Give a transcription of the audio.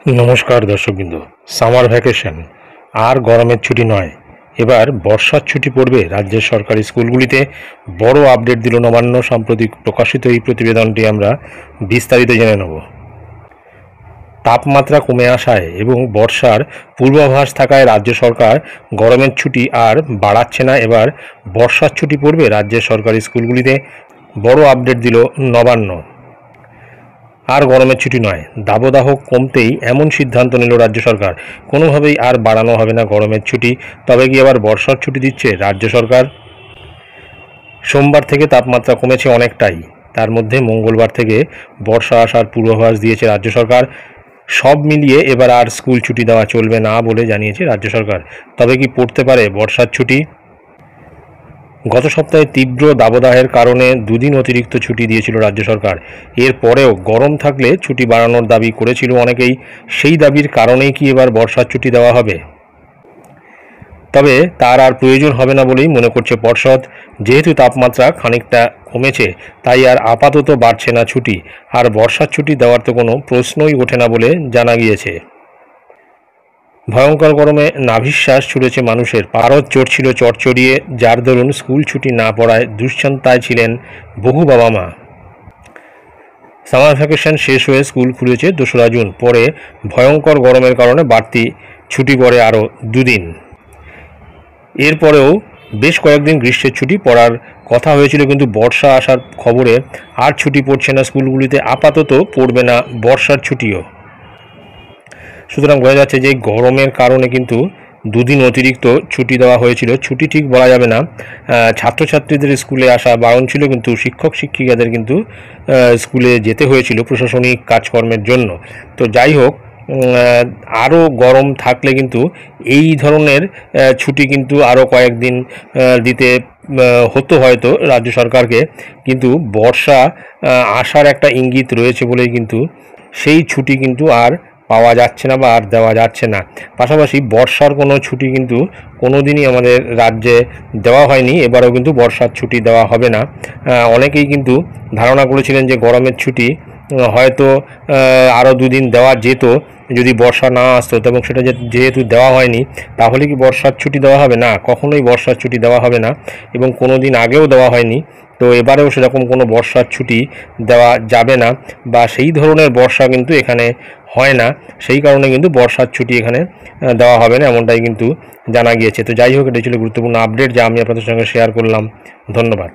নমস্কার দর্শকবৃন্দ। Summer vacation আর গরমের ছুটি নয়, এবার বর্ষার ছুটি পড়বে রাজ্যের সরকারি স্কুলগুলিতে। বড় আপডেট দিল নবান্ন। সাম্প্রতিক প্রকাশিত এই প্রতিবেদনটি আমরা বিস্তারিত জেনে নেব। তাপমাত্রা কমে আসায় এবং বর্ষার পূর্বাভাস থাকায় রাজ্য সরকার গরমের ছুটি আর বাড়াচ্ছে না। এবার বর্ষার ছুটি পড়বে রাজ্যের সরকারি স্কুলগুলিতে। বড় আপডেট দিল নবান্ন। আর গরমের ছুটি নয়, দাবদাহ কমতেই এমন সিদ্ধান্ত নিল রাজ্য সরকার। কোনোভাবেই আর বাড়ানো হবে না গরমের ছুটি। তবে কি আবার বর্ষার ছুটি দিচ্ছে রাজ্য সরকার? সোমবার থেকে তাপমাত্রা কমেছে অনেকটাই। তার মধ্যে মঙ্গলবার থেকে বর্ষা আসার পূর্বাভাস দিয়েছে রাজ্য সরকার। সব মিলিয়ে এবার আর স্কুল ছুটি দেওয়া চলবে না বলে জানিয়েছে রাজ্য সরকার। তবে কি পড়তে পারে বর্ষার ছুটি? গত সপ্তাহে তীব্র দাবদাহের কারণে দুদিন অতিরিক্ত ছুটি দিয়েছিল রাজ্য সরকার। এরপরেও গরম থাকলে ছুটি বাড়ানোর দাবি করেছিল অনেকেই। সেই দাবির কারণেই কি এবার বর্ষার ছুটি দেওয়া হবে? তবে তার আর প্রয়োজন হবে না বলেই মনে করছে পর্ষদ। যেহেতু তাপমাত্রা খানিকটা কমেছে, তাই আর আপাতত বাড়ছে না ছুটি। আর বর্ষার ছুটি দেওয়ার তো কোনো প্রশ্নই ওঠে না বলে জানা গিয়েছে। ভয়ঙ্কর গরমে নাভিশ্বাস ছুটেছে মানুষের। পারদ চড়ছিল চড়চড়িয়ে, যার দরুন স্কুল ছুটি না পড়ায় দুশ্চিন্তায় ছিলেন বহু বাবা মা। সামার ভ্যাকেশন শেষ হয়ে স্কুল খুলেছে 2রা জুন। পরে ভয়ঙ্কর গরমের কারণে বাড়তি ছুটি পড়ে আরও দুদিন। এরপরেও বেশ কয়েকদিন গ্রীষ্মের ছুটি পড়ার কথা হয়েছিল, কিন্তু বর্ষা আসার খবরে আর ছুটি পড়ছে না স্কুলগুলিতে। আপাতত পড়বে না বর্ষার ছুটিও। সুতরাং বোঝা যাচ্ছে যে গরমের কারণে কিন্তু দুদিন অতিরিক্ত ছুটি দেওয়া হয়েছিল। ছুটি ঠিক বলা যাবে না, ছাত্রছাত্রীদের স্কুলে আসা বারণ ছিল, কিন্তু শিক্ষক শিক্ষিকাদের কিন্তু স্কুলে যেতে হয়েছিল প্রশাসনিক কাজকর্মের জন্য। তো যাই হোক, আরও গরম থাকলে কিন্তু এই ধরনের ছুটি কিন্তু আরও কয়েকদিন দিতে হতো হয়তো রাজ্য সরকারকে। কিন্তু বর্ষা আসার একটা ইঙ্গিত রয়েছে বলেই কিন্তু সেই ছুটি কিন্তু আর পাওয়া যাচ্ছে না বা আর দেওয়া যাচ্ছে না। পাশাপাশি বর্ষার কোনো ছুটি কিন্তু কোনো দিনই আমাদের রাজ্যে দেওয়া হয়নি। এবারেও কিন্তু বর্ষার ছুটি দেওয়া হবে না। অনেকেই কিন্তু ধারণা করেছিলেন যে গরমের ছুটি হয়তো আরও দুদিন দেওয়া যেত যদি বর্ষা না আসতো, এবং সেটা যেহেতু দেওয়া হয়নি, তাহলে কি বর্ষার ছুটি দেওয়া হবে? না, কখনোই বর্ষার ছুটি দেওয়া হবে না, এবং কোনো দিন আগেও দেওয়া হয়নি। তো এবারেও সেরকম কোনো বর্ষার ছুটি দেওয়া যাবে না, বা সেই ধরনের বর্ষা কিন্তু এখানে হয় না। সেই কারণে কিন্তু বর্ষার ছুটি এখানে দেওয়া হবে না, এমনটাই কিন্তু জানা গিয়েছে। তো যাই হোক, এটাই ছিল গুরুত্বপূর্ণ আপডেট যা আমি আপনাদের সঙ্গে শেয়ার করলাম। ধন্যবাদ।